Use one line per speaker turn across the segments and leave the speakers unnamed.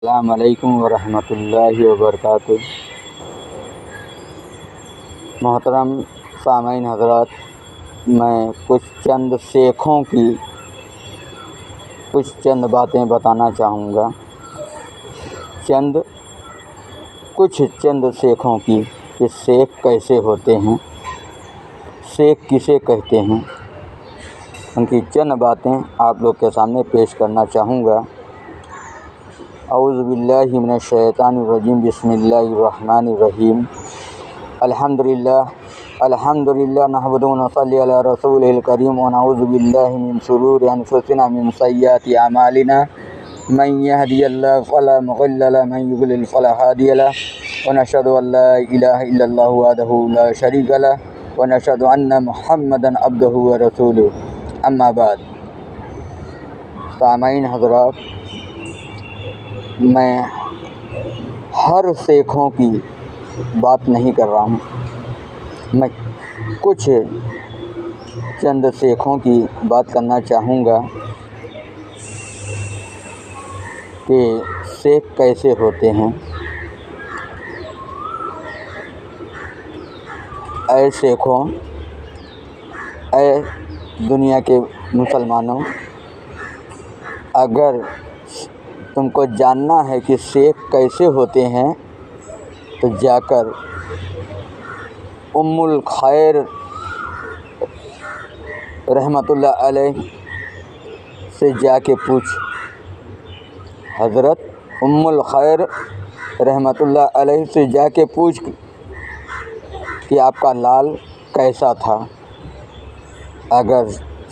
السلام علیکم ورحمۃ اللہ وبرکاتہ۔ محترم سامعین حضرات، میں کچھ چند باتیں بتانا چاہوں گا، کچھ چند سیکھوں کی کہ سیکھ کیسے ہوتے ہیں، سیکھ کسے کہتے ہیں، ان کی چند باتیں آپ لوگ کے سامنے پیش کرنا چاہوں گا۔ اعوذ باللہ من الشیطان الرجیم، بسم اللہ الرحمن الرحیم۔ الحمدللہ نحمدہ ونصلی علی رسولہ الکریم، ونعوذ باللہ من شرور انفسنا من سیئات اعمالنا، من یہدی اللہ فلا مضل له ومن یضلل فلا ہادی له، ونشهد ان لا الہ الا اللہ وحدہ لا شریک له، ونشهد ان محمدا عبدہ ورسولہ، اما بعد۔ سامعین حضرات، میں ہر سیکھوں کی بات نہیں کر رہا ہوں، میں کچھ چند سیکھوں کی بات کرنا چاہوں گا کہ سیکھ کیسے ہوتے ہیں۔ اے سیکھوں، اے دنیا کے مسلمانوں، اگر تم کو جاننا ہے کہ سیکھ کیسے ہوتے ہیں تو جا کر ام الخیر رحمۃ اللہ علیہ سے جا کے پوچھ۔ حضرت ام الخیر رحمۃ اللہ علیہ سے جا کے پوچھ کہ آپ کا لال کیسا تھا۔ اگر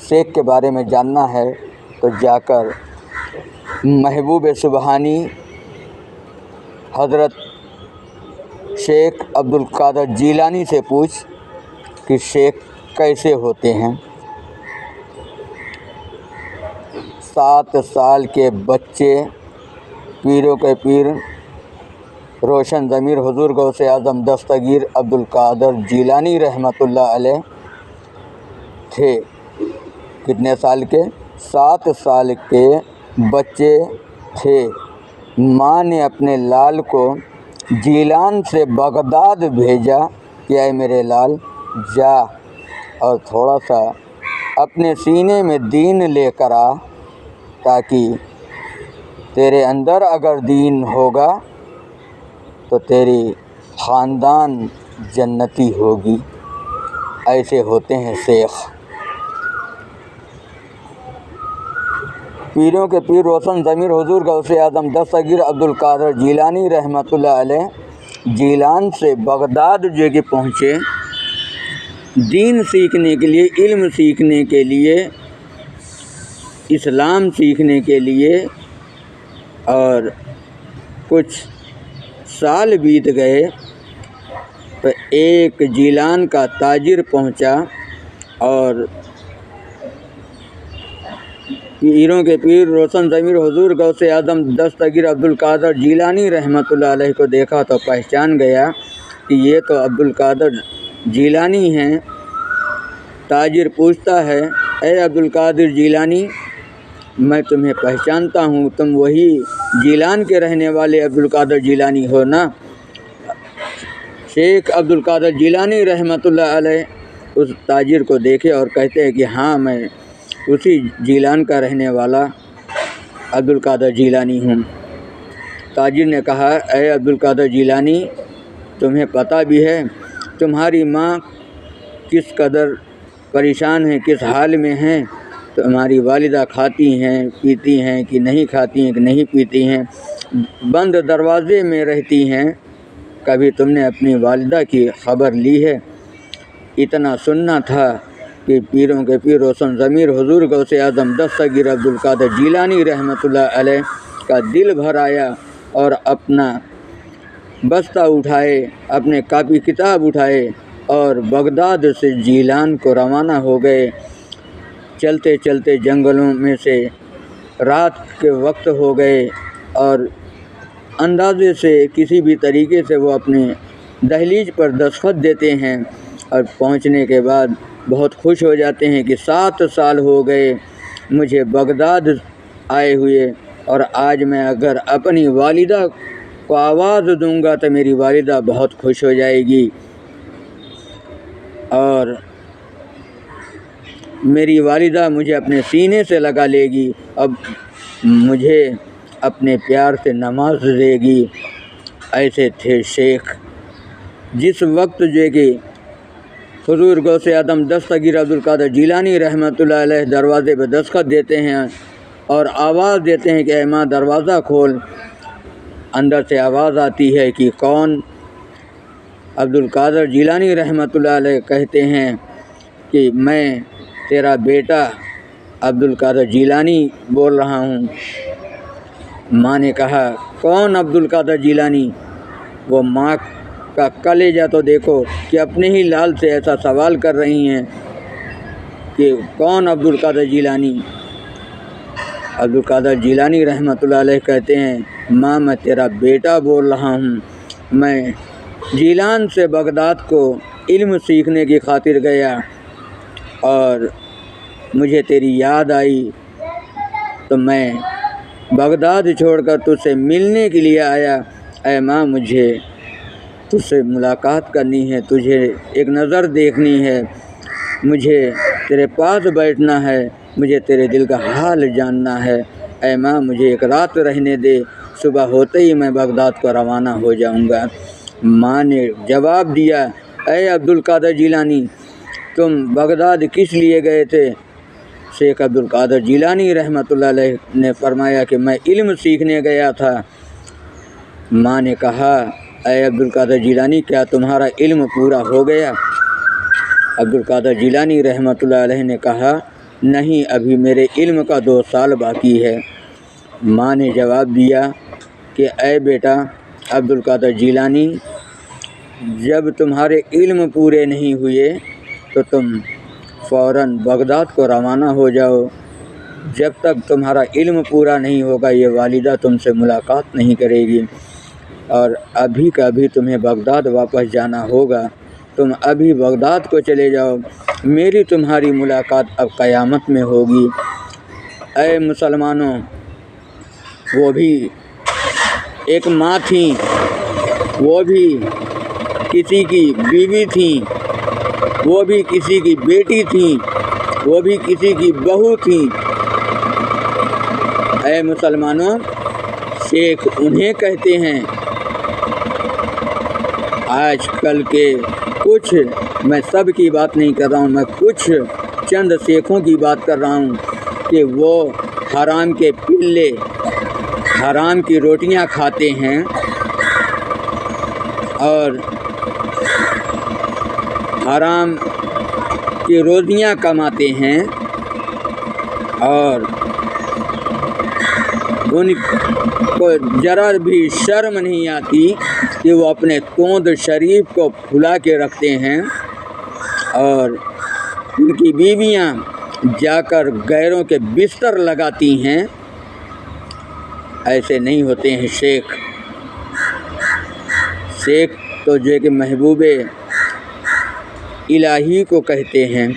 سیکھ کے بارے میں جاننا ہے تو جا کر محبوب سبحانی حضرت شیخ عبدالقادر جیلانی سے پوچھ کہ سیکھ کیسے ہوتے ہیں۔ 7 سال کے بچے پیروں کے پیر روشن ضمیر حضور غوث اعظم دستگیر عبدالقادر جیلانی رحمۃ اللہ علیہ تھے۔ کتنے سال کے؟ 7 سال کے بچے تھے۔ ماں نے اپنے لال کو جیلان سے بغداد بھیجا کہ اے میرے لال، جا اور تھوڑا سا اپنے سینے میں دین لے کر آ، تاکہ تیرے اندر اگر دین ہوگا تو تیری خاندان جنتی ہوگی۔ ایسے ہوتے ہیں شیخ۔ پیروں کے پیر روشن ضمیر حضور غوث اعظم دستگیر عبدالقادر جیلانی رحمۃ اللہ علیہ جیلان سے بغداد جو کہ پہنچے، دین سیکھنے کے لیے، علم سیکھنے کے لیے، اسلام سیکھنے کے لیے، اور کچھ سال بیت گئے تو ایک جیلان کا تاجر پہنچا اور پیروں کے پیر روشن ضمیر حضور غوث اعظم دستگیر عبدالقادر جیلانی رحمۃ اللہ علیہ کو دیکھا تو پہچان گیا کہ یہ تو عبدالقادر جیلانی ہیں۔ تاجر پوچھتا ہے، اے عبدالقادر جیلانی، میں تمہیں پہچانتا ہوں، تم وہی جیلان کے رہنے والے عبدالقادر جیلانی ہو نا؟ شیخ عبدالقادر جیلانی رحمۃ اللہ علیہ اس تاجر کو دیکھے اور کہتے ہیں کہ ہاں، میں اسی جیلان کا رہنے والا عبدالقادر جیلانی ہوں۔ تاجر نے کہا، اے عبدالقادر جیلانی، تمہیں پتہ بھی ہے تمہاری ماں کس قدر پریشان ہیں، کس حال میں ہیں؟ تمہاری والدہ کھاتی ہیں پیتی ہیں کہ نہیں کھاتی ہیں کہ نہیں پیتی ہیں، بند دروازے میں رہتی ہیں، کبھی تم نے اپنی والدہ کی خبر لی ہے؟ اتنا سننا تھا کہ پیروں کے پیر روشن ضمیر حضور غوث اعظم دستگیر عبدالقادر جیلانی رحمۃ اللہ علیہ کا دل بھر آیا اور اپنا بستہ اٹھائے، اپنے کاپی کتاب اٹھائے اور بغداد سے جیلان کو روانہ ہو گئے۔ چلتے چلتے جنگلوں میں سے رات کے وقت ہو گئے اور اندازے سے کسی بھی طریقے سے وہ اپنے دہلیز پر دستخط دیتے ہیں اور پہنچنے کے بعد بہت خوش ہو جاتے ہیں کہ 7 سال ہو گئے مجھے بغداد آئے ہوئے، اور آج میں اگر اپنی والدہ کو آواز دوں گا تو میری والدہ بہت خوش ہو جائے گی اور میری والدہ مجھے اپنے سینے سے لگا لے گی، اب مجھے اپنے پیار سے نواز دے گی۔ ایسے تھے شیخ۔ جس وقت جو ہے کہ حضور غوث اعظم دستگیر عبدالقادر جیلانی رحمۃ اللہ علیہ دروازے پہ دستخط دیتے ہیں اور آواز دیتے ہیں کہ اے ماں دروازہ کھول، اندر سے آواز آتی ہے کہ کون؟ عبدالقادر جیلانی رحمۃ اللہ علیہ کہتے ہیں کہ میں تیرا بیٹا عبدالقادر جیلانی بول رہا ہوں۔ ماں نے کہا کون عبدالقادر جیلانی؟ وہ ماں کا کلیجہ تو دیکھو کہ اپنے ہی لال سے ایسا سوال کر رہی ہیں کہ کون عبدالقادر جیلانی؟ عبدالقادر جیلانی رحمۃ اللہ علیہ کہتے ہیں ماں میں تیرا بیٹا بول رہا ہوں، میں جیلان سے بغداد کو علم سیکھنے کی خاطر گیا اور مجھے تیری یاد آئی تو میں بغداد چھوڑ کر تجھ سے ملنے کے لیے آیا۔ اے ماں مجھے تجھ سے ملاقات کرنی ہے، تجھے ایک نظر دیکھنی ہے، مجھے تیرے پاس بیٹھنا ہے، مجھے تیرے دل کا حال جاننا ہے۔ اے ماں مجھے ایک رات رہنے دے، صبح ہوتے ہی میں بغداد کو روانہ ہو جاؤں گا۔ ماں نے جواب دیا اے عبدالقادر جیلانی تم بغداد کس لیے گئے تھے؟ شیخ عبدالقادر جیلانی رحمۃ اللہ علیہ نے فرمایا کہ میں علم سیکھنے گیا تھا۔ ماں نے کہا اے عبدالقادر جیلانی کیا تمہارا علم پورا ہو گیا؟ عبدالقادر جیلانی رحمۃ اللہ علیہ نے کہا نہیں، ابھی میرے علم کا 2 سال باقی ہے۔ ماں نے جواب دیا کہ اے بیٹا عبدالقادر جیلانی جب تمہارے علم پورے نہیں ہوئے تو تم فوراً بغداد کو روانہ ہو جاؤ، جب تک تمہارا علم پورا نہیں ہوگا یہ والدہ تم سے ملاقات نہیں کرے گی، اور ابھی کا ابھی تمہیں بغداد واپس جانا ہوگا، تم ابھی بغداد کو چلے جاؤ، میری تمہاری ملاقات اب قیامت میں ہوگی۔ اے مسلمانوں، وہ بھی ایک ماں تھیں، وہ بھی کسی کی بیوی تھیں، وہ بھی کسی کی بیٹی تھیں، وہ بھی کسی کی بہو تھیں۔ اے مسلمانوں، شیخ انہیں کہتے ہیں۔ آج کل کے کچھ، میں سب کی بات نہیں کر رہا ہوں، میں کچھ چند شیخوں کی بات کر رہا ہوں کہ وہ حرام کے پلے، حرام کی روٹیاں کھاتے ہیں اور حرام کی روزیاں کماتے ہیں، اور ان کو ذرا بھی شرم نہیں آتی کہ وہ اپنے توند شریف کو پھلا کے رکھتے ہیں، اور ان کی بیویاں جا کر غیروں کے بستر لگاتی ہیں۔ ایسے نہیں ہوتے ہیں شیخ۔ شیخ تو جو ہے کہ محبوب الہی کو کہتے ہیں،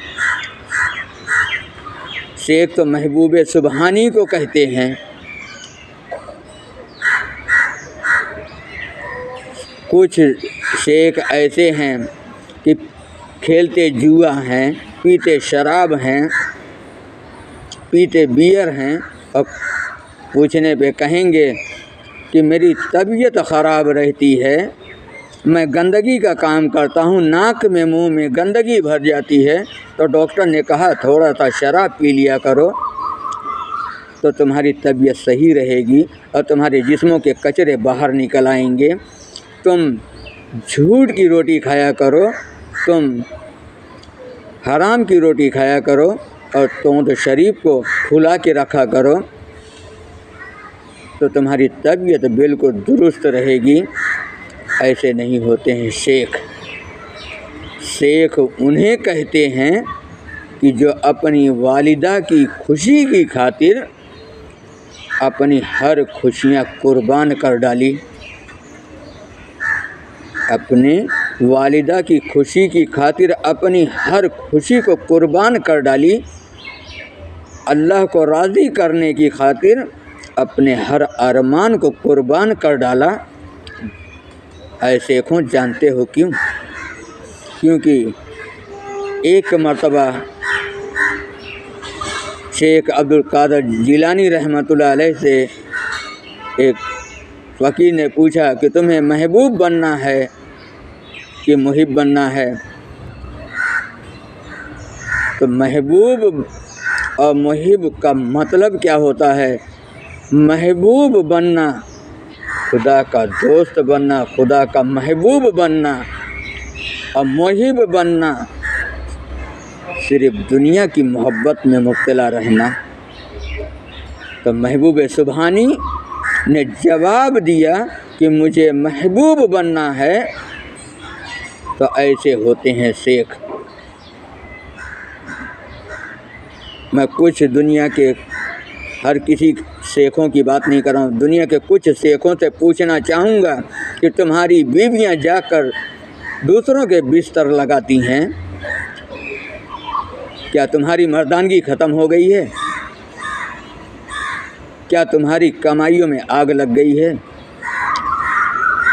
شیخ تو محبوب سبحانی کو کہتے ہیں۔ کچھ شیخ ایسے ہیں کہ کھیلتے جوا ہیں، پیتے شراب ہیں، پیتے بیئر ہیں، اور پوچھنے پہ کہیں گے کہ میری طبیعت خراب رہتی ہے، میں گندگی کا کام کرتا ہوں، ناک میں منہ میں گندگی بھر جاتی ہے، تو ڈاکٹر نے کہا تھوڑا سا شراب پی لیا کرو تو تمہاری طبیعت صحیح رہے گی اور تمہارے جسموں کے کچرے باہر نکل آئیں گے۔ تم جھوٹ کی روٹی کھایا کرو، تم حرام کی روٹی کھایا کرو، اور توند شریف کو پھلا کے رکھا کرو تو تمہاری طبیعت بالکل درست رہے گی۔ ایسے نہیں ہوتے ہیں شیخ۔ شیخ انہیں کہتے ہیں کہ جو اپنی والدہ کی خوشی کی خاطر اپنی ہر خوشیاں قربان کر ڈالی، اپنے والدہ کی خوشی کی خاطر اپنی ہر خوشی کو قربان کر ڈالی، اللہ کو راضی کرنے کی خاطر اپنے ہر ارمان کو قربان کر ڈالا۔ اے شیخوں جانتے ہو کیوں؟ کیونکہ ایک مرتبہ شیخ عبدالقادر جیلانی رحمۃ اللہ علیہ سے ایک فقیر نے پوچھا کہ تمہیں محبوب بننا ہے کہ محب بننا ہے؟ تو محبوب اور محب کا مطلب کیا ہوتا ہے؟ محبوب بننا، خدا کا دوست بننا، خدا کا محبوب بننا، اور محب بننا صرف دنیا کی محبت میں مبتلا رہنا۔ تو محبوب سبحانی نے جواب دیا کہ مجھے محبوب بننا ہے، تو ایسے ہوتے ہیں شیخ۔ میں کچھ دنیا کے ہر کسی شیخوں کی بات نہیں کر رہا ہوں، دنیا کے کچھ شیخوں سے پوچھنا چاہوں گا کہ تمہاری بیویاں جا کر دوسروں کے بستر لگاتی ہیں، کیا تمہاری مردانگی ختم ہو گئی ہے؟ کیا تمہاری کمائیوں میں آگ لگ گئی ہے؟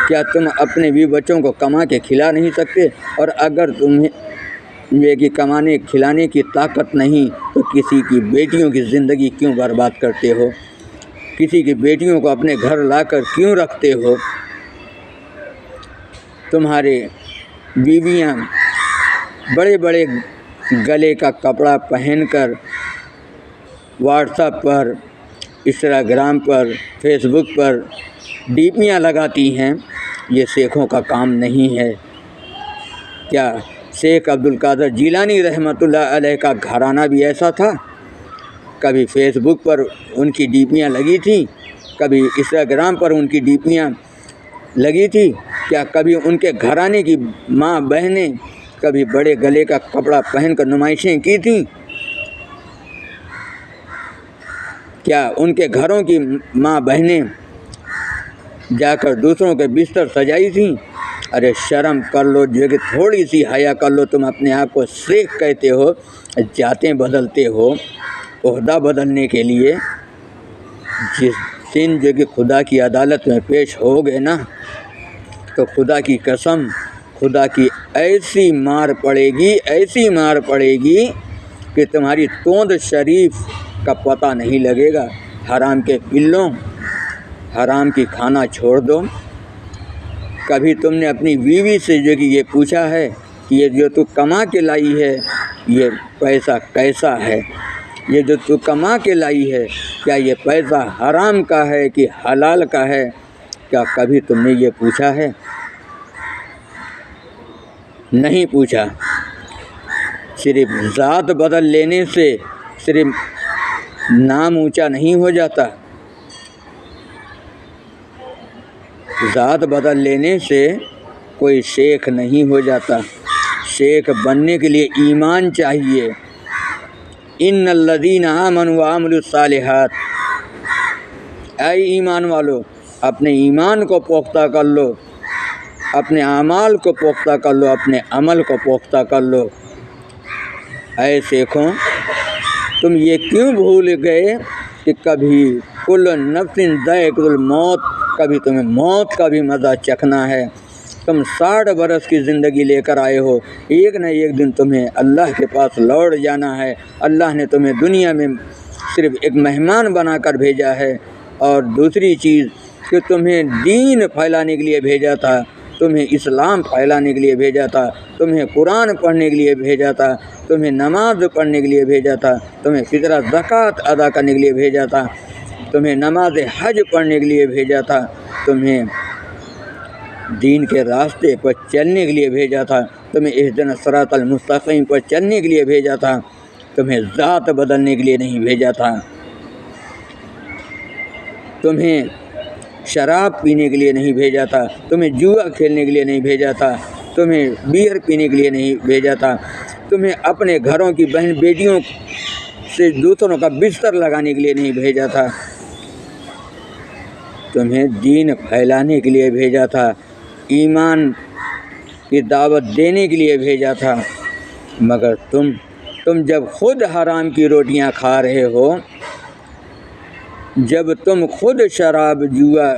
کیا تم اپنے بیوی بچوں کو کما کے کھلا نہیں سکتے؟ اور اگر تمہیں یہ کہ کمانے کھلانے کی طاقت نہیں تو کسی کی بیٹیوں کی زندگی کیوں برباد کرتے ہو؟ کسی کی بیٹیوں کو اپنے گھر لا کر کیوں رکھتے ہو؟ تمہارے بیویاں بڑے بڑے گلے کا کپڑا پہن کر واٹس ایپ پر، انسٹاگرام پر، فیس بک پر ڈیپیاں لگاتی ہیں، یہ شیخوں کا کام نہیں ہے۔ کیا شیخ عبدالقادر جیلانی رحمۃ اللہ علیہ کا گھرانہ بھی ایسا تھا؟ کبھی فیس بک پر ان کی ڈیپیاں لگی تھیں، کبھی انسٹاگرام پر ان کی ڈیپیاں لگی تھی؟ کیا کبھی ان کے گھرانے کی ماں بہنیں کبھی بڑے گلے کا کپڑا پہن کر نمائشیں کی تھیں؟ کیا ان کے گھروں کی ماں بہنیں جا کر دوسروں کے بستر سجائی تھیں؟ ارے شرم کر لو، جو کہ تھوڑی سی حیا کر لو۔ تم اپنے آپ کو شیخ کہتے ہو، جاتیں بدلتے ہو عہدہ بدلنے کے لیے۔ جس دن جو کہ خدا کی عدالت میں پیش ہوگے نا، تو خدا کی قسم، خدا کی ایسی مار پڑے گی، ایسی مار پڑے گی کہ تمہاری توند شریف کا پتہ نہیں لگے گا۔ حرام کے پلوں، حرام کی کھانا چھوڑ دو۔ کبھی تم نے اپنی بیوی سے جو کہ یہ پوچھا ہے کہ یہ جو تو کما کے لائی ہے یہ پیسہ کیسا ہے؟ یہ جو تو کما کے لائی ہے کیا یہ پیسہ حرام کا ہے کہ حلال کا ہے؟ کیا کبھی تم نے یہ پوچھا ہے؟ نہیں پوچھا۔ صرف ذات بدل لینے سے صرف نام اونچا نہیں ہو جاتا، ذات بدل لینے سے کوئی شیخ نہیں ہو جاتا۔ شیخ بننے کے لیے ایمان چاہیے۔ ان الذین آمنوا وعملوا الصالحات، اے ایمان والو اپنے ایمان کو پختہ کر لو، اپنے اعمال کو پختہ کر لو، اپنے عمل کو پختہ کر لو۔ اے شیخوں تم یہ کیوں بھول گئے کہ کبھی کل نفس ذائقۃ الموت، کبھی تمہیں موت کا بھی مزہ چکھنا ہے۔ تم 60 برس کی زندگی لے کر آئے ہو، ایک نہ ایک دن تمہیں اللہ کے پاس لوٹ جانا ہے۔ اللہ نے تمہیں دنیا میں صرف ایک مہمان بنا کر بھیجا ہے، اور دوسری چیز کہ تمہیں دین پھیلانے کے لیے بھیجا تھا، تمہیں اسلام پھیلانے کے لیے بھیجا تھا، تمہیں قرآن پڑھنے کے لیے بھیجا تھا، تمہیں نماز پڑھنے کے لیے بھیجا تھا، تمہیں فطرہ زکوٰۃ ادا کرنے کے لیے بھیجا تھا، تمہیں نماز حج پڑھنے کے لیے بھیجا تھا، تمہیں دین کے راستے پر چلنے کے لیے بھیجا تھا، تمہیں اہدنا الصراط المستقیم پر چلنے کے لیے بھیجا تھا، تمہیں ذات بدلنے کے لیے نہیں بھیجا تھا، تمہیں شراب پینے کے لیے نہیں بھیجا تھا، تمہیں جوا کھیلنے کے لیے نہیں بھیجا تھا، تمہیں بیئر پینے کے لیے نہیں بھیجا تھا، تمہیں اپنے گھروں کی بہن بیٹیوں سے دوسروں کا بستر لگانے کے لیے نہیں بھیجا تھا، تمہیں دین پھیلانے کے لیے بھیجا تھا، ایمان کی دعوت دینے کے لیے بھیجا تھا۔ مگر تم جب خود حرام کی روٹیاں کھا رہے ہو، جب تم خود شراب جوا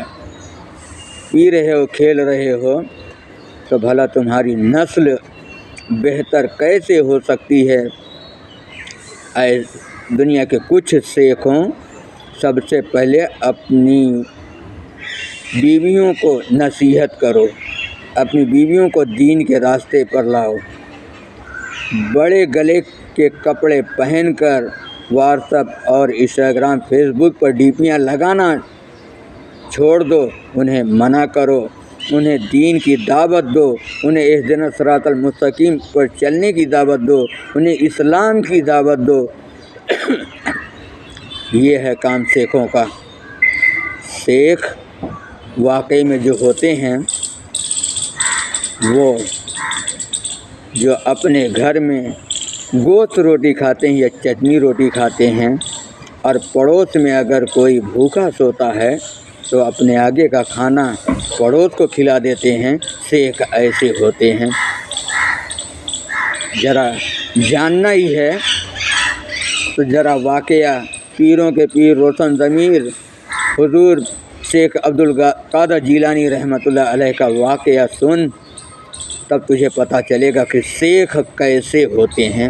پی رہے ہو، کھیل رہے ہو، تو بھلا تمہاری نسل بہتر کیسے ہو سکتی ہے؟ اے دنیا کے کچھ سیکھوں، سب سے پہلے اپنی بیویوں کو نصیحت کرو، اپنی بیویوں کو دین کے راستے پر لاؤ۔ بڑے گلے کے کپڑے پہن کر واٹس ایپ اور انسٹاگرام، فیس بک پر ڈیپیاں لگانا چھوڑ دو، انہیں منع کرو، انہیں دین کی دعوت دو، انہیں اہدنا الصراط المستقیم پر چلنے کی دعوت دو، انہیں اسلام کی دعوت دو۔ یہ ہے کام سیکھوں کا۔ سیکھ واقعی میں جو ہوتے ہیں وہ جو اپنے گھر میں گوشت روٹی کھاتے ہیں یا چٹنی روٹی کھاتے ہیں، اور پڑوس میں اگر کوئی بھوکا سوتا ہے تو اپنے آگے کا کھانا پڑوس کو کھلا دیتے ہیں، سیکھ ایسے ہوتے ہیں۔ ذرا جاننا ہی ہے تو ذرا واقعہ پیروں کے پیر روشن ضمیر حضور شیخ عبدالقادر جیلانی رحمۃ اللہ علیہ کا واقعہ سن، تب تجھے پتہ چلے گا کہ سیکھ کیسے ہوتے ہیں۔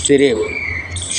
صرف